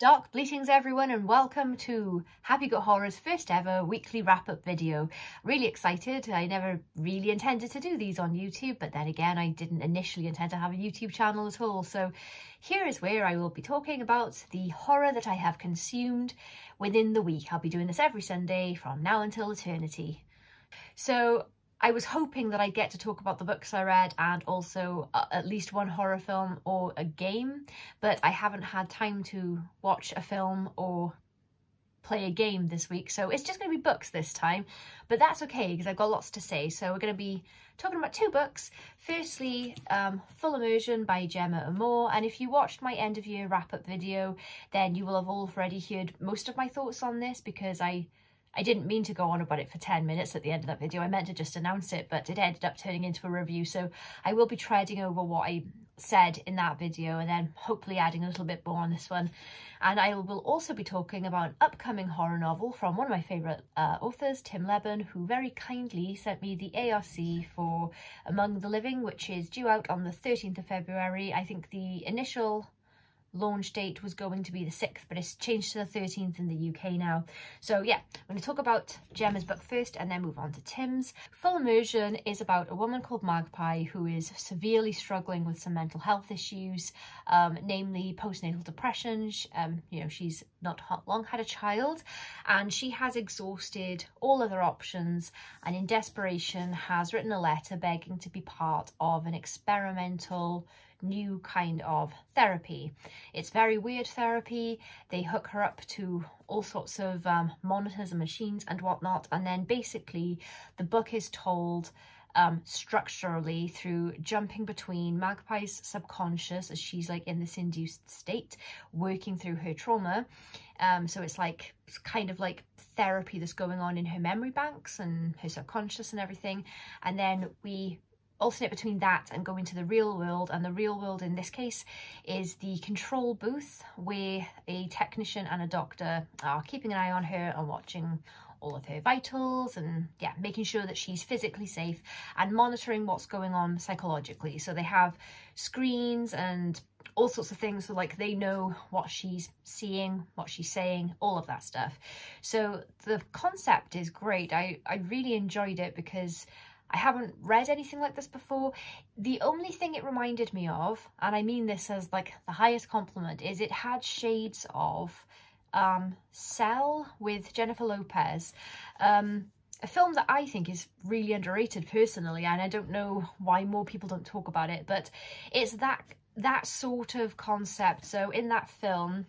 Dark Bleatings everyone, and welcome to Happy Got Horror's first ever weekly wrap-up video. Really excited. I never really intended to do these on YouTube, but then again I didn't initially intend to have a YouTube channel at all. So here is where I will be talking about the horror that I have consumed within the week. I'll be doing this every Sunday from now until eternity. So I was hoping that I'd get to talk about the books I read and also at least one horror film or a game, but I haven't had time to watch a film or play a game this week, so it's just going to be books this time, but that's okay because I've got lots to say. So we're going to be talking about two books. Firstly, Full Immersion by Gemma Amor, and if you watched my end of year wrap-up video then you will have already heard most of my thoughts on this, because I didn't mean to go on about it for 10 minutes at the end of that video. I meant to just announce it, but it ended up turning into a review. So I will be treading over what I said in that video and then hopefully adding a little bit more on this one. And I will also be talking about an upcoming horror novel from one of my favourite authors, Tim Lebbon, who very kindly sent me the ARC for Among the Living, which is due out on the 13th of February. I think the initial launch date was going to be the 6th, but it's changed to the 13th in the UK now. So yeah, I'm going to talk about Gemma's book first and then move on to Tim's. Full Immersion is about a woman called Magpie who is severely struggling with some mental health issues, namely postnatal depression. She's not long had a child and she has exhausted all other options, and in desperation has written a letter begging to be part of an experimental new kind of therapy. It's very weird therapy. They hook her up to all sorts of monitors and machines and whatnot, and then basically the book is told structurally through jumping between Magpie's subconscious, as she's like in this induced state working through her trauma. So it's kind of like therapy that's going on in her memory banks and her subconscious and everything, and then we alternate between that and go into the real world. And the real world in this case is the control booth, where a technician and a doctor are keeping an eye on her and watching all of her vitals and yeah, making sure that she's physically safe and monitoring what's going on psychologically. So they have screens and all sorts of things, so like they know what she's seeing, what she's saying, all of that stuff. So the concept is great. I really enjoyed it because I haven't read anything like this before. The only thing it reminded me of, and I mean this as like the highest compliment, is it had shades of Cell with Jennifer Lopez, a film that I think is really underrated personally, and I don't know why more people don't talk about it, but it's that sort of concept. So in that film,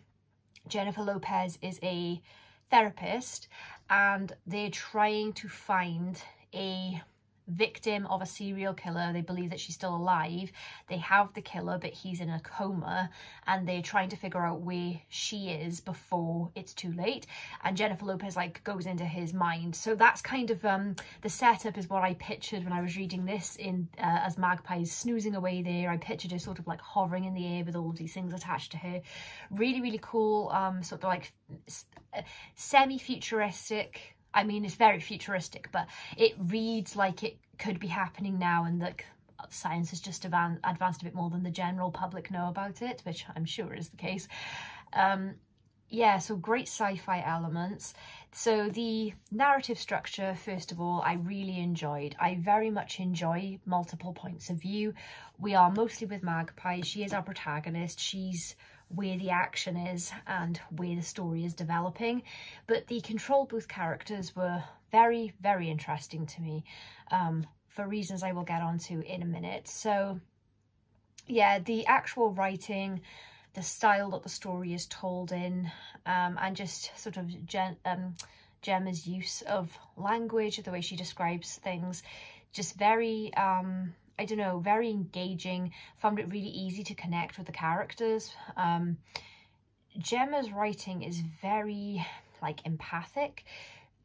Jennifer Lopez is a therapist and they're trying to find a victim of a serial killer. They believe that she's still alive. They have the killer, but he's in a coma, and they're trying to figure out where she is before it's too late. And Jennifer Lopez goes into his mind. So that's kind of the setup is what I pictured when I was reading this in as Magpie's snoozing away there. I pictured her sort of like hovering in the air with all of these things attached to her. Really, really cool, sort of like semi-futuristic. I mean, it's very futuristic, but it reads like it could be happening now, and like science has just advanced a bit more than the general public know about it, which I'm sure is the case. Yeah, so great sci-fi elements. So the narrative structure, first of all, I really enjoyed. I very much enjoy multiple points of view. We are mostly with Magpie. She is our protagonist. She's where the action is and where the story is developing, but the control booth characters were very, very interesting to me, for reasons I will get onto in a minute. So yeah, the actual writing, the style that the story is told in, and just sort of Gemma's use of language, the way she describes things, just very I don't know, very engaging. Found it really easy to connect with the characters. Gemma's writing is very empathic.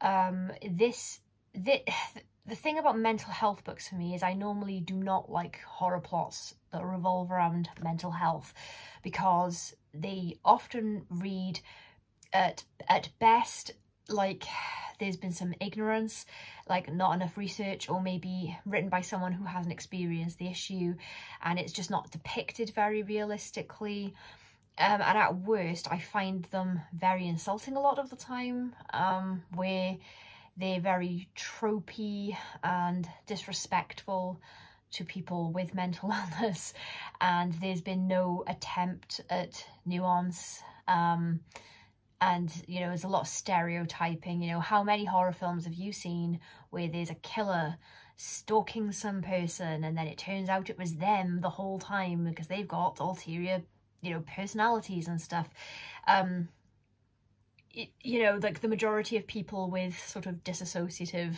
The thing about mental health books for me is I normally do not like horror plots that revolve around mental health, because they often read at best like there's been some ignorance, like not enough research, or maybe written by someone who hasn't experienced the issue and it's just not depicted very realistically. and at worst I find them very insulting a lot of the time, where they're very tropey and disrespectful to people with mental illness, and there's been no attempt at nuance, and you know, there's a lot of stereotyping. You know, how many horror films have you seen where there's a killer stalking some person and then it turns out it was them the whole time because they've got ulterior, you know, personalities and stuff. You know, like the majority of people with sort of dissociative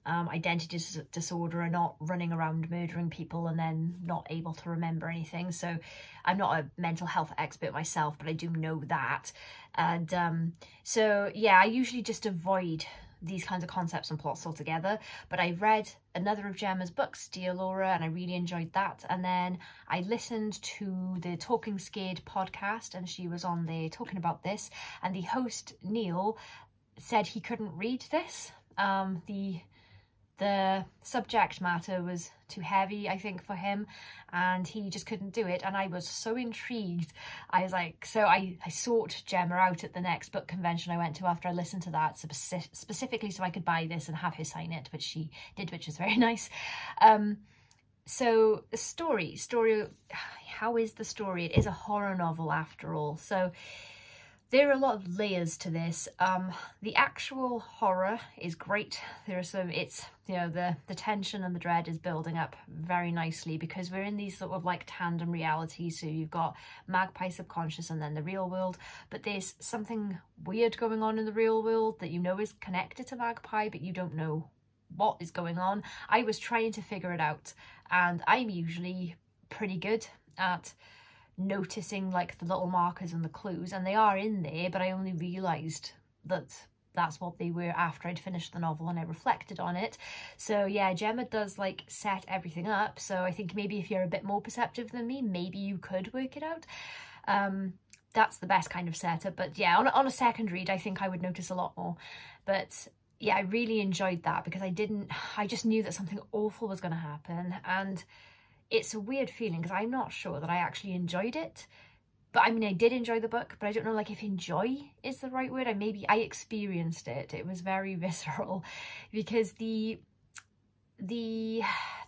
identity disorder are not running around murdering people and then not able to remember anything. So I'm not a mental health expert myself, but I do know that. And so yeah, I usually just avoid these kinds of concepts and plots altogether. But I read another of Gemma's books, Dear Laura, and I really enjoyed that. And then I listened to the Talking Scared podcast, and she was on there talking about this, and the host Neil said he couldn't read this. The subject matter was too heavy, I think, for him, and he just couldn't do it. And I was so intrigued. I was like, so I sought Gemma out at the next book convention I went to after I listened to that, specifically so I could buy this and have her sign it, which she did, which was very nice. So the story, how is the story? It is a horror novel after all. So there are a lot of layers to this. The actual horror is great. There are some, it's, you know, the tension and the dread is building up very nicely because we're in these sort of like tandem realities. So you've got Magpie subconscious and then the real world, but there's something weird going on in the real world that you know is connected to Magpie, but you don't know what is going on. I was trying to figure it out, and I'm usually pretty good at noticing like the little markers and the clues, and they are in there, but I only realised that that's what they were after I'd finished the novel and I reflected on it. So yeah, Gemma does like set everything up, so I think maybe if you're a bit more perceptive than me, maybe you could work it out. That's the best kind of setup, but yeah, on a second read I think I would notice a lot more. But yeah, I really enjoyed that because I just knew that something awful was going to happen, and it's a weird feeling because I'm not sure that I actually enjoyed it. But I mean, I did enjoy the book, but I don't know like if enjoy is the right word. I experienced it. It was very visceral because the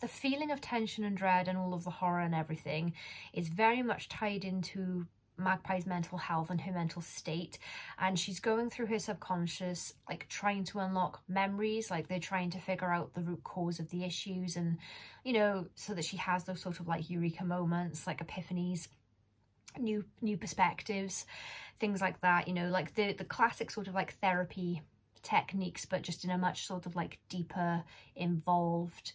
feeling of tension and dread and all of the horror and everything is very much tied into Magpie's mental health and her mental state, and she's going through her subconscious, like trying to unlock memories, like they're trying to figure out the root cause of the issues, and you know, so that she has those sort of like eureka moments, like epiphanies, new perspectives, things like that, you know, like the classic sort of like therapy techniques, but just in a much sort of like deeper, involved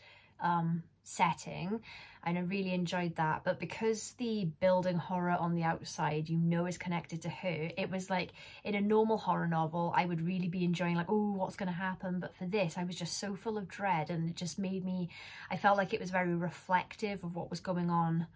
setting. And I really enjoyed that. But because the building horror on the outside, you know, is connected to her, it was like in a normal horror novel I would really be enjoying like, oh, what's going to happen? But for this I was just so full of dread, and it just made me, I felt like it was very reflective of what was going on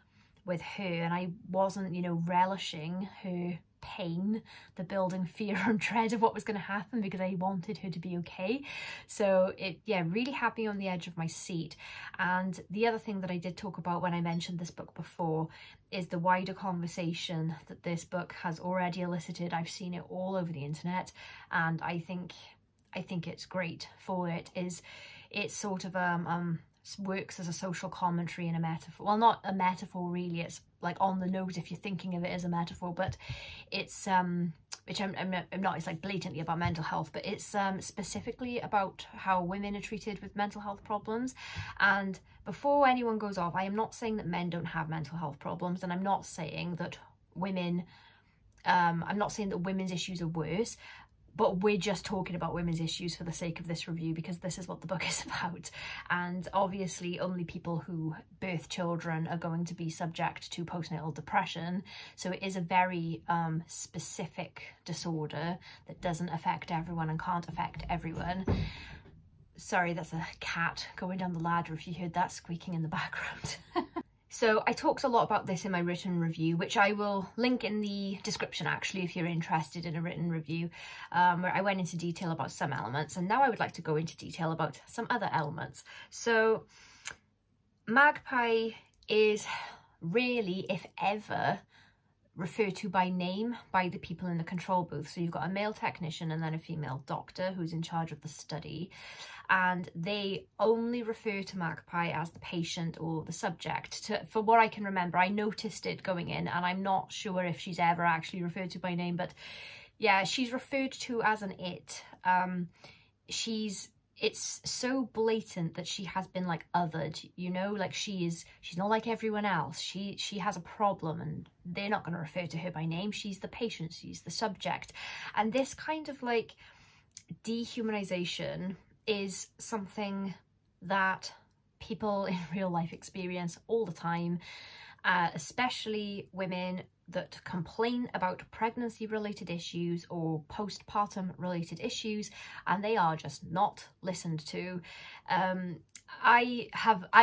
with her, and I wasn't, you know, relishing her pain, the building fear and dread of what was going to happen, because I wanted her to be okay. So it, yeah, really had me on the edge of my seat. And the other thing that I did talk about when I mentioned this book before is the wider conversation that this book has already elicited. I've seen it all over the internet, and I think it's great for it. It's sort of works as a social commentary and a metaphor. Well, not a metaphor really, it's like on the nose if you're thinking of it as a metaphor, but it's which I'm not, it's like blatantly about mental health, but it's specifically about how women are treated with mental health problems. And before anyone goes off, I am not saying that men don't have mental health problems, and I'm not saying that women I'm not saying that women's issues are worse, but we're just talking about women's issues for the sake of this review, because this is what the book is about. And obviously only people who birth children are going to be subject to postnatal depression. So it is a very specific disorder that doesn't affect everyone and can't affect everyone. Sorry, that's a cat going down the ladder if you heard that squeaking in the background. So I talked a lot about this in my written review, which I will link in the description actually if you're interested in a written review, where I went into detail about some elements, and now I would like to go into detail about some other elements. So Magpie is really, if ever, referred to by name by the people in the control booth. So you've got a male technician and then a female doctor who's in charge of the study, and they only refer to Magpie as the patient or the subject. For what I can remember, I noticed it going in, and I'm not sure if she's ever actually referred to by name, but yeah, she's referred to as an it. It's so blatant that she has been like othered, you know, like she's not like everyone else. She has a problem, and they're not going to refer to her by name. She's the patient, she's the subject. And this kind of like dehumanization is something that people in real life experience all the time, especially women that complain about pregnancy related issues or postpartum related issues, and they are just not listened to. I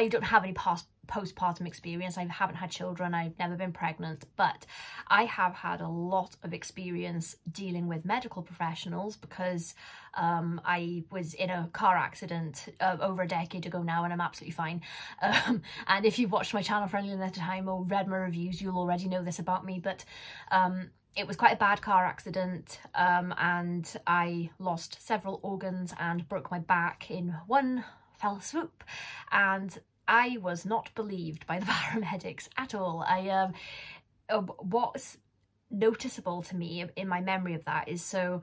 don't have any postpartum experience. I haven't had children, I've never been pregnant, but I have had a lot of experience dealing with medical professionals because I was in a car accident over a decade ago now, and I'm absolutely fine. And if you've watched my channel for any length of time or read my reviews, you'll already know this about me, but it was quite a bad car accident, and I lost several organs and broke my back in one fell swoop, and I was not believed by the paramedics at all. What's noticeable to me in my memory of that is, so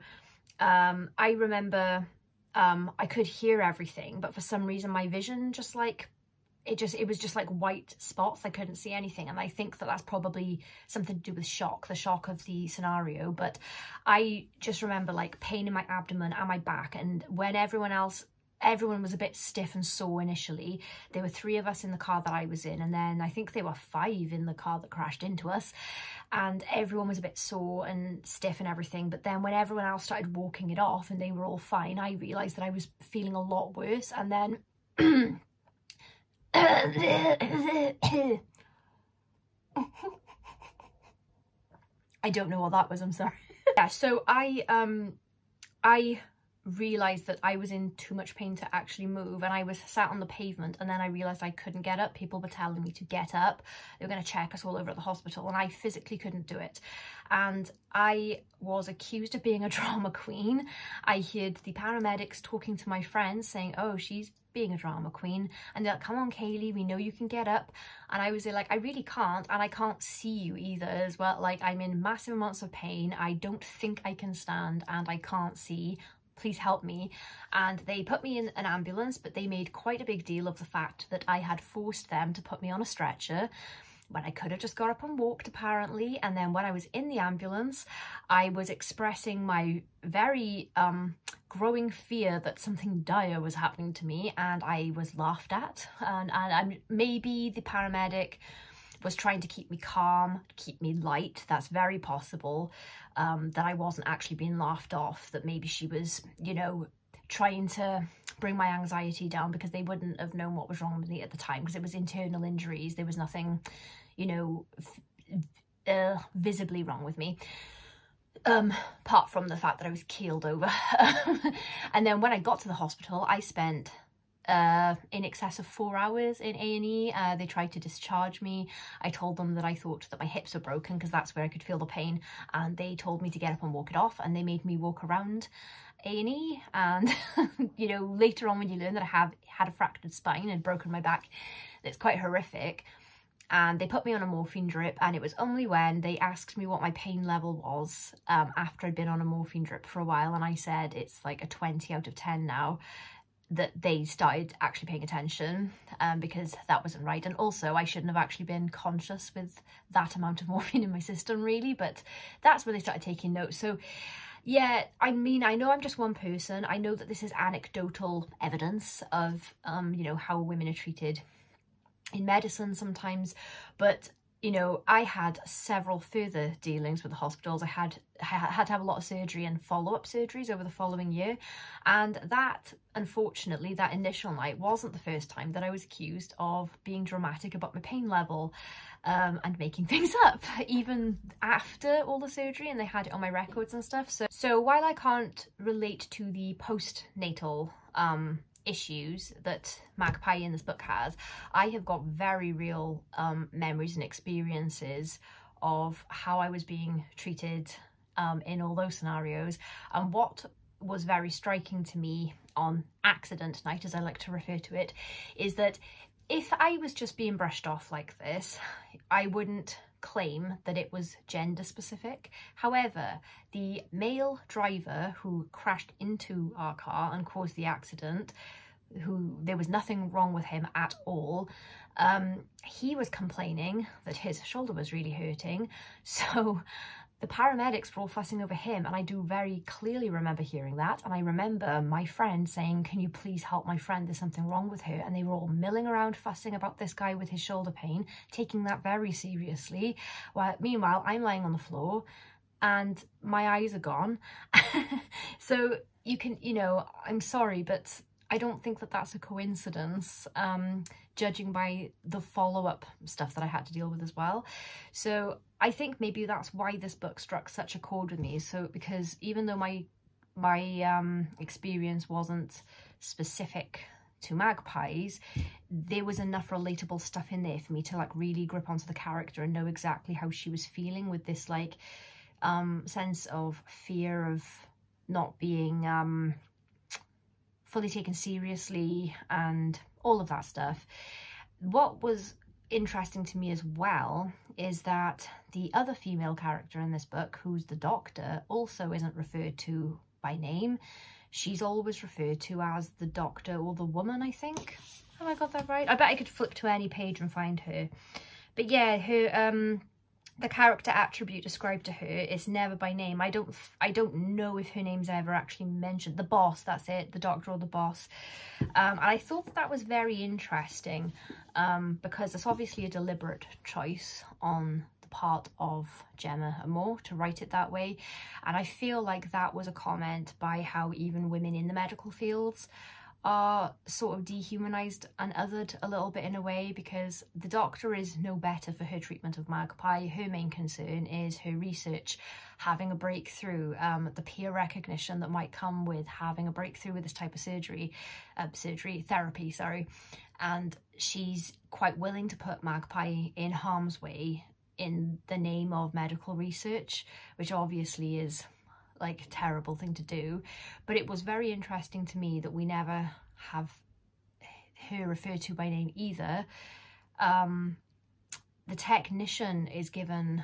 I remember I could hear everything, but for some reason my vision just like, it was just like white spots. I couldn't see anything, and I think that that's probably something to do with the shock of the scenario. But I just remember like pain in my abdomen and my back, and when everyone was a bit stiff and sore initially. There were 3 of us in the car that I was in, and then I think there were 5 in the car that crashed into us, and everyone was a bit sore and stiff and everything. But then when everyone else started walking it off and they were all fine, I realised that I was feeling a lot worse. And then I don't know what that was, I'm sorry. Yeah, so I realised that I was in too much pain to actually move, and I was sat on the pavement, and then I realised I couldn't get up. People were telling me to get up. They were going to check us all over at the hospital, and I physically couldn't do it. And I was accused of being a drama queen. I heard the paramedics talking to my friends saying, oh, she's being a drama queen, and they're like, come on Kaylee, we know you can get up. And I was there like, I really can't, and I can't see you either as well. Like, I'm in massive amounts of pain, I don't think I can stand, and I can't see. Please help me. And they put me in an ambulance, but they made quite a big deal of the fact that I had forced them to put me on a stretcher when I could have just got up and walked, apparently. And then when I was in the ambulance, I was expressing my very growing fear that something dire was happening to me, and I was laughed at. And maybe the paramedic was trying to keep me calm, keep me light. That's very possible. That I wasn't actually being laughed off, that maybe she was, you know, trying to bring my anxiety down, because they wouldn't have known what was wrong with me at the time, because it was internal injuries. There was nothing, you know, visibly wrong with me, apart from the fact that I was keeled over. And then when I got to the hospital, I spent in excess of 4 hours in A&E. They tried to discharge me. I told them that I thought that my hips were broken, because that's where I could feel the pain, and they told me to get up and walk it off, and they made me walk around A&E. And you know, later on when you learn that I had a fractured spine and broken my back, it's quite horrific. And they put me on a morphine drip, and it was only when they asked me what my pain level was after I'd been on a morphine drip for a while, and I said it's like a 20 out of 10 now, that they started actually paying attention, because that wasn't right. And also I shouldn't have actually been conscious with that amount of morphine in my system, really, but that's where they started taking notes. So yeah, I mean, I know I'm just one person. I know that this is anecdotal evidence of, you know, how women are treated in medicine sometimes, but you know, I had several further dealings with the hospitals. I had to have a lot of surgery and follow-up surgeries over the following year. And that, unfortunately, that initial night wasn't the first time that I was accused of being dramatic about my pain level and making things up, even after all the surgery, and they had it on my records and stuff. So while I can't relate to the postnatal issues that Magpie in this book has, I have got very real memories and experiences of how I was being treated in all those scenarios. And what was very striking to me on accident night, as I like to refer to it, is that if I was just being brushed off like this, I wouldn't claim that it was gender specific. However, the male driver who crashed into our car and caused the accident, who there was nothing wrong with him at all, he was complaining that his shoulder was really hurting. So the paramedics were all fussing over him, and I do very clearly remember hearing that. And I remember my friend saying, can you please help my friend, there's something wrong with her. And they were all milling around fussing about this guy with his shoulder pain, taking that very seriously. While meanwhile, I'm lying on the floor and my eyes are gone. So you can, you know, I'm sorry, but I don't think that that's a coincidence, judging by the follow-up stuff that I had to deal with as well. So I think maybe that's why this book struck such a chord with me. So because even though my experience wasn't specific to magpies, there was enough relatable stuff in there for me to like really grip onto the character and know exactly how she was feeling, with this like sense of fear of not being fully taken seriously and all of that stuff. What was interesting to me as well is that the other female character in this book, who's the doctor, also isn't referred to by name. She's always referred to as the doctor or the woman, I think. Have I got that right? I bet I could flip to any page and find her. But yeah, her the character attribute described to her is never by name. I don't know if her name's ever actually mentioned. The boss, that's it, the doctor or the boss. And I thought that was very interesting, because it's obviously a deliberate choice on the part of Gemma Amor to write it that way. And I feel like that was a comment by how even women in the medical fields are sort of dehumanized and othered a little bit in a way, because the doctor is no better for her treatment of magpie. Her main concern is her research having a breakthrough, the peer recognition that might come with having a breakthrough with this type of therapy, and she's quite willing to put magpie in harm's way in the name of medical research, which obviously is like a terrible thing to do. But it was very interesting to me that we never have her referred to by name either. The technician is given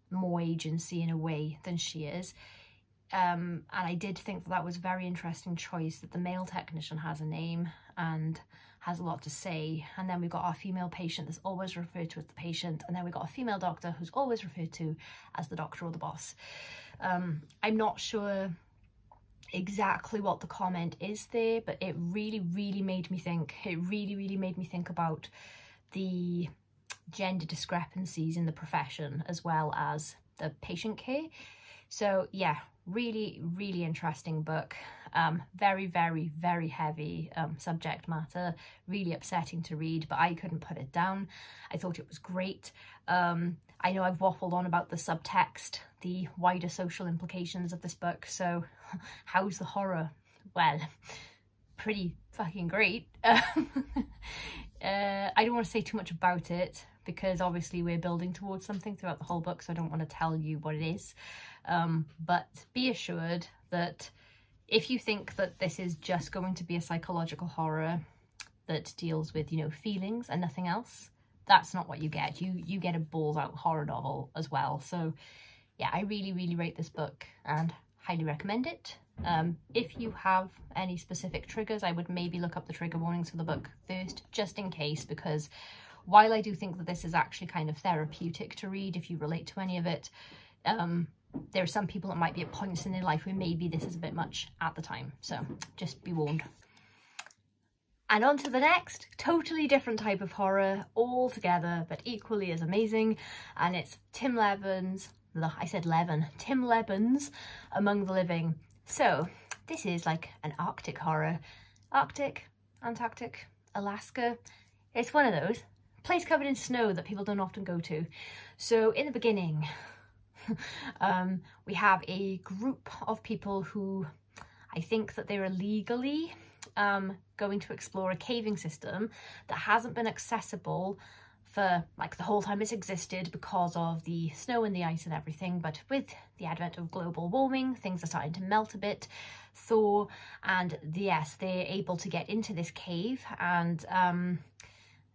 more agency in a way than she is, and I did think that was a very interesting choice, that the male technician has a name and has a lot to say, and then we've got our female patient that's always referred to as the patient, and then we've got a female doctor who's always referred to as the doctor or the boss. I'm not sure exactly what the comment is there, but it really made me think. It really made me think about the gender discrepancies in the profession as well as the patient care. So yeah, really interesting book. Very heavy subject matter, really upsetting to read, but I couldn't put it down. I thought it was great. I know I've waffled on about the subtext, the wider social implications of this book, so how's the horror? Well, pretty fucking great. I don't want to say too much about it, because obviously we're building towards something throughout the whole book, so I don't want to tell you what it is. But be assured that if you think that this is just going to be a psychological horror that deals with, you know, feelings and nothing else, that's not what you get. You get a balls out horror novel as well. So yeah, I really rate this book and highly recommend it. If you have any specific triggers, I would maybe look up the trigger warnings for the book first, just in case, because while I do think that this is actually kind of therapeutic to read if you relate to any of it, there are some people that might be at points in their life where maybe this is a bit much at the time, so just be warned. And on to the next, totally different type of horror altogether, but equally as amazing, and it's Tim Lebbon's, Tim Lebbon's Among the Living. So this is like an Arctic horror. Arctic, Antarctic, Alaska. It's one of those. Place covered in snow that people don't often go to. So in the beginning, we have a group of people who I think that they're illegally going to explore a caving system that hasn't been accessible for like the whole time it's existed because of the snow and the ice and everything, but with the advent of global warming, things are starting to melt a bit, thaw, and yes, they're able to get into this cave, and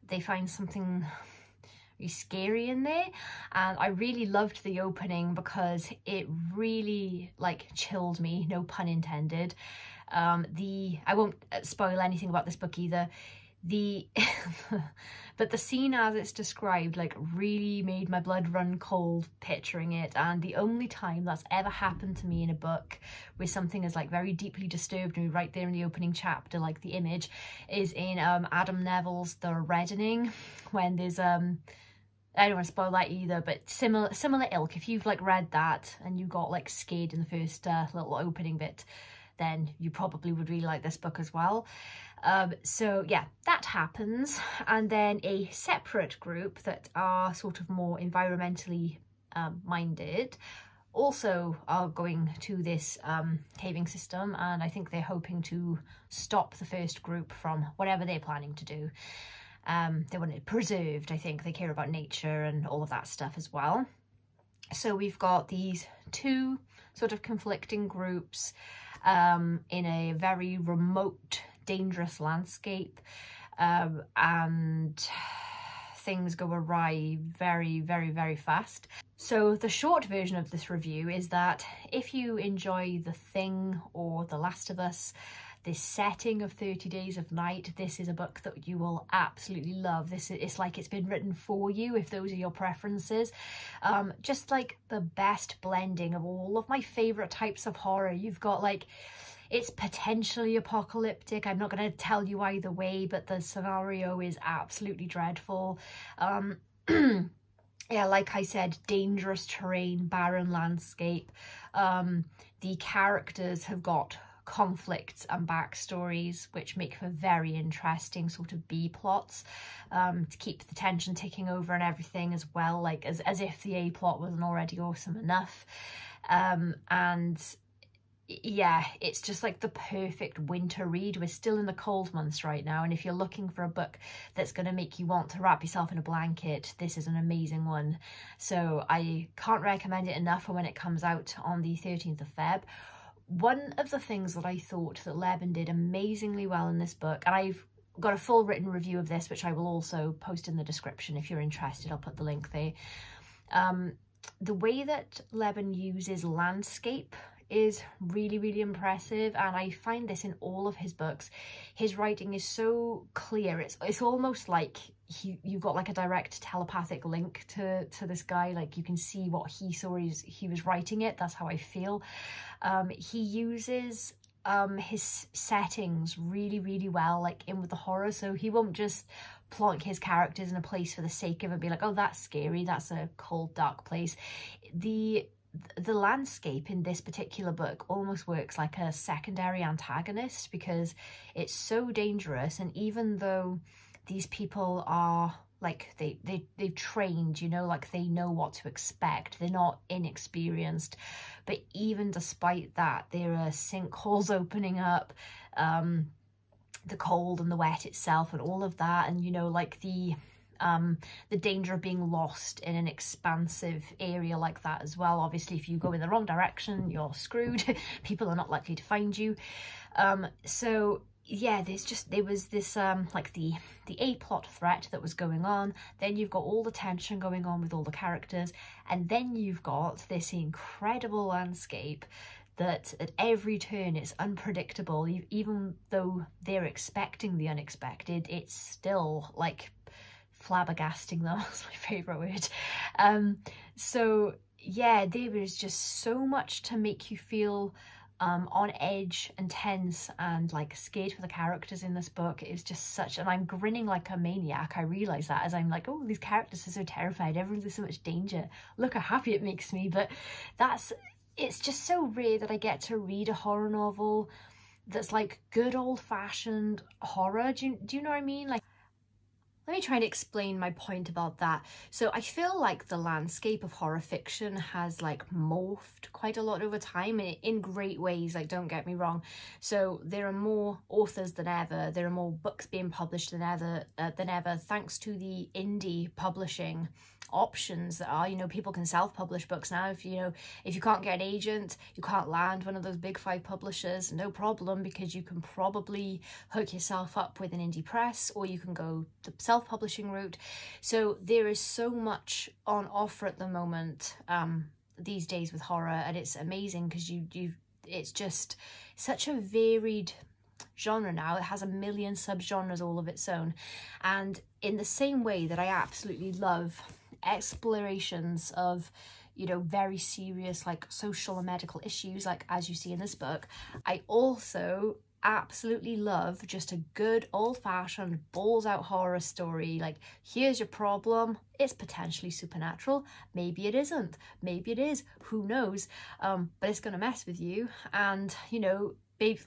they find something really scary in there. And I really loved the opening because it really like chilled me, no pun intended. I won't spoil anything about this book either. But the scene as it's described like really made my blood run cold picturing it, and the only time that's ever happened to me in a book where something is like very deeply disturbed me right there in the opening chapter, like the image, is in Adam Neville's The Reddening, when there's I don't want to spoil that either, but similar ilk. If you've like read that and you got like scared in the first little opening bit, then you probably would really like this book as well. So yeah, that happens, and then a separate group that are sort of more environmentally minded also are going to this caving system, and I think they're hoping to stop the first group from whatever they're planning to do. They want it preserved. I think they care about nature and all of that stuff as well. So we've got these two sort of conflicting groups in a very remote, dangerous landscape, and things go awry very, very, very fast. So the short version of this review is that if you enjoy The Thing or The Last of Us, this setting of 30 Days of Night, this is a book that you will absolutely love. It's like it's been written for you if those are your preferences. Just like the best blending of all of my favourite types of horror. You've got like, it's potentially apocalyptic. I'm not going to tell you either way, but the scenario is absolutely dreadful. Yeah, like I said, dangerous terrain, barren landscape. The characters have got conflicts and backstories which make for very interesting sort of B plots, to keep the tension ticking over and everything as well, like as if the A plot wasn't already awesome enough. And yeah, it's just like the perfect winter read. We're still in the cold months right now, and if you're looking for a book that's going to make you want to wrap yourself in a blanket, this is an amazing one. So I can't recommend it enough for when it comes out on the 13th of Feb. One of the things that I thought that Lebbon did amazingly well in this book, and I've got a full written review of this, which I will also post in the description if you're interested. I'll put the link there. The way that Lebbon uses landscape is really, really impressive, and I find this in all of his books. His writing is so clear. It's almost like you've got like a direct telepathic link to this guy. Like you can see what he saw as he was writing it. That's how I feel. He uses his settings really, really well, like in with the horror. So he won't just plonk his characters in a place for the sake of it and be like, oh, that's scary, that's a cold, dark place. The landscape in this particular book almost works like a secondary antagonist because it's so dangerous, and even though these people are like they've trained, you know, like they know what to expect, they're not inexperienced, but even despite that, there are sinkholes opening up, the cold and the wet itself and all of that, and you know, like the danger of being lost in an expansive area like that as well. Obviously, if you go in the wrong direction, you're screwed. People are not likely to find you. So yeah, there was this like the A plot threat that was going on, then you've got all the tension going on with all the characters, and then you've got this incredible landscape that at every turn it's unpredictable. Even though they're expecting the unexpected, it's still like flabbergasting them. That's my favourite word. So yeah, there was just so much to make you feel on edge and tense and like scared for the characters in this book. It was just such, and I'm grinning like a maniac. I realise that as I'm like, oh, these characters are so terrified, everyone's so much danger, look how happy it makes me. But it's just so rare that I get to read a horror novel that's like good old-fashioned horror. Do you know what I mean? Like, Let me try and explain my point about that. So I feel like the landscape of horror fiction has like morphed quite a lot over time in great ways, like don't get me wrong. So there are more authors than ever, there are more books being published than ever, thanks to the indie publishing options that are, you know, people can self-publish books now. If you can't get an agent, you can't land one of those big 5 publishers, no problem, because you can probably hook yourself up with an indie press, or you can go the self-publishing route. So there is so much on offer at the moment these days with horror, and it's amazing because it's just such a varied genre now. It has a million subgenres all of its own, and in the same way that I absolutely love explorations of, you know, very serious like social and medical issues, like as you see in this book, I also absolutely love just a good old-fashioned balls out horror story. Like, here's your problem, it's potentially supernatural, maybe it isn't, maybe it is, who knows, but it's gonna mess with you, and you know,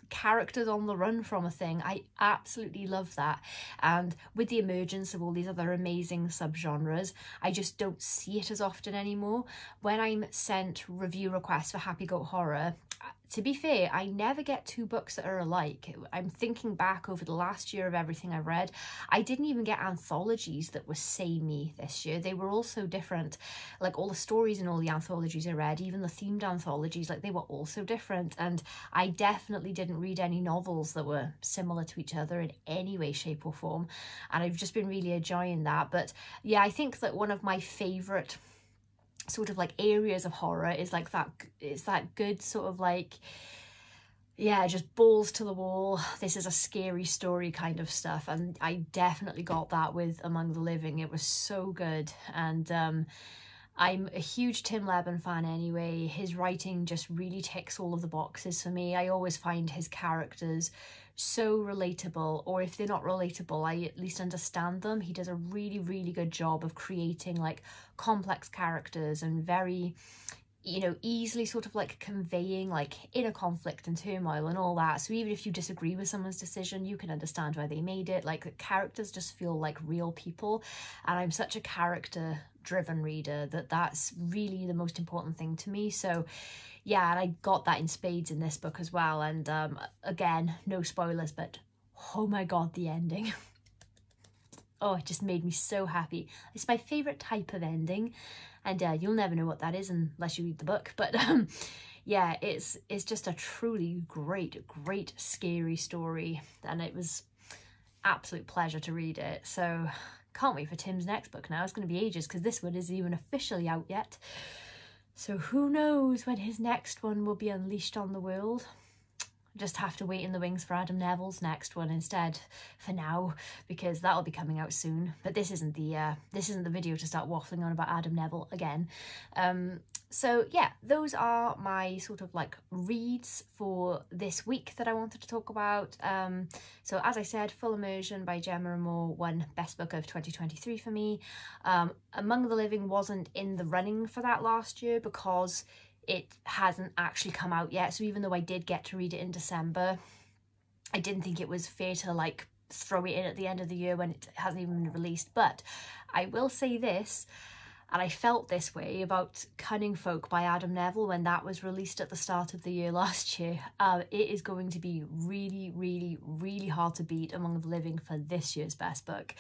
characters on the run from a thing. I absolutely love that. And with the emergence of all these other amazing subgenres, I just don't see it as often anymore. When I'm sent review requests for Happy Goat Horror, to be fair, I never get 2 books that are alike. I'm thinking back over the last year of everything I've read, I didn't even get anthologies that were samey this year. They were all so different. Like, all the stories in all the anthologies I read, even the themed anthologies, like, they were all so different. And I definitely didn't read any novels that were similar to each other in any way, shape or form. And I've just been really enjoying that. But yeah, I think that one of my favourite sort of like areas of horror is like that, it's that good sort of like, yeah, just balls to the wall, this is a scary story kind of stuff. And I definitely got that with Among the Living. It was so good. And I'm a huge Tim Lebbon fan anyway. His writing just really ticks all of the boxes for me. I always find his characters so relatable, or if they're not relatable, I at least understand them. He does a really, really good job of creating like complex characters and very, you know, easily sort of like conveying like inner conflict and turmoil and all that. So even if you disagree with someone's decision, you can understand why they made it. Like, the characters just feel like real people, and I'm such a character driven reader that that's really the most important thing to me. So yeah, and I got that in spades in this book as well. And again, no spoilers, but oh my god, the ending. Oh, it just made me so happy. It's my favourite type of ending, and you'll never know what that is unless you read the book. But yeah, it's just a truly great scary story, and it was absolute pleasure to read it. So can't wait for Tim's next book now. It's going to be ages because this one isn't even officially out yet. So who knows when his next one will be unleashed on the world. Just have to wait in the wings for Adam Neville's next one instead for now, because that'll be coming out soon. But this isn't the video to start waffling on about Adam Neville again. So yeah, those are my sort of like reads for this week that I wanted to talk about. So as I said, Full Immersion by Gemma Amor won Best Book of 2023 for me. Among the Living wasn't in the running for that last year because it hasn't actually come out yet. So even though I did get to read it in December, I didn't think it was fair to like throw it in at the end of the year when it hasn't even been released. But I will say this, and I felt this way about Cunning Folk by Adam Neville when that was released at the start of the year last year. It is going to be really hard to beat Among the Living for this year's best book.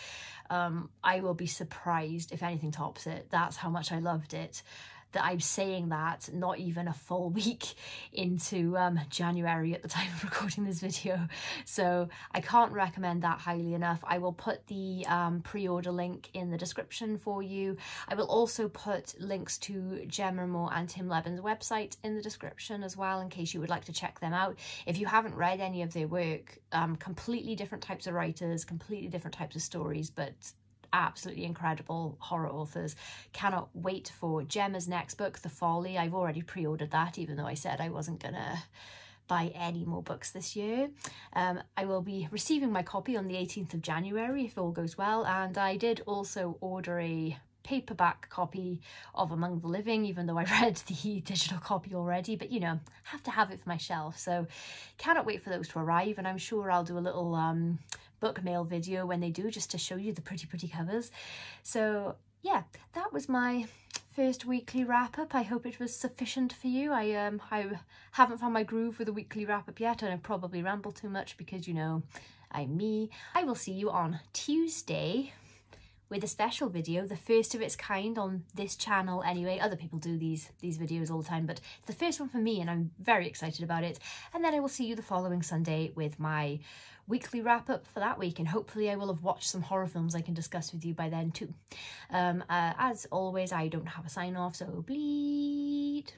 I will be surprised if anything tops it. That's how much I loved it. That I'm saying that not even a full week into January at the time of recording this video. So I can't recommend that highly enough. I will put the pre-order link in the description for you. I will also put links to Gemma Amor and Tim Lebbon's website in the description as well, in case you would like to check them out. If you haven't read any of their work, completely different types of writers, completely different types of stories, but absolutely incredible horror authors. Cannot wait for Gemma's next book, The Folly. I've already pre-ordered that, even though I said I wasn't gonna buy any more books this year. I will be receiving my copy on the 18th of January if all goes well, and I did also order a paperback copy of Among the Living, even though I read the digital copy already, but you know, have to have it for my shelf. So cannot wait for those to arrive, and I'm sure I'll do a little book mail video when they do, just to show you the pretty covers. So yeah, that was my first weekly wrap-up. I hope it was sufficient for you. I haven't found my groove with a weekly wrap-up yet, and I probably ramble too much because, you know, I'm me. I will see you on Tuesday with a special video, the first of its kind on this channel anyway. Other people do these videos all the time, but it's the first one for me and I'm very excited about it. And then I will see you the following Sunday with my weekly wrap-up for that week, and hopefully I will have watched some horror films I can discuss with you by then too. As always, I don't have a sign-off, so bleed.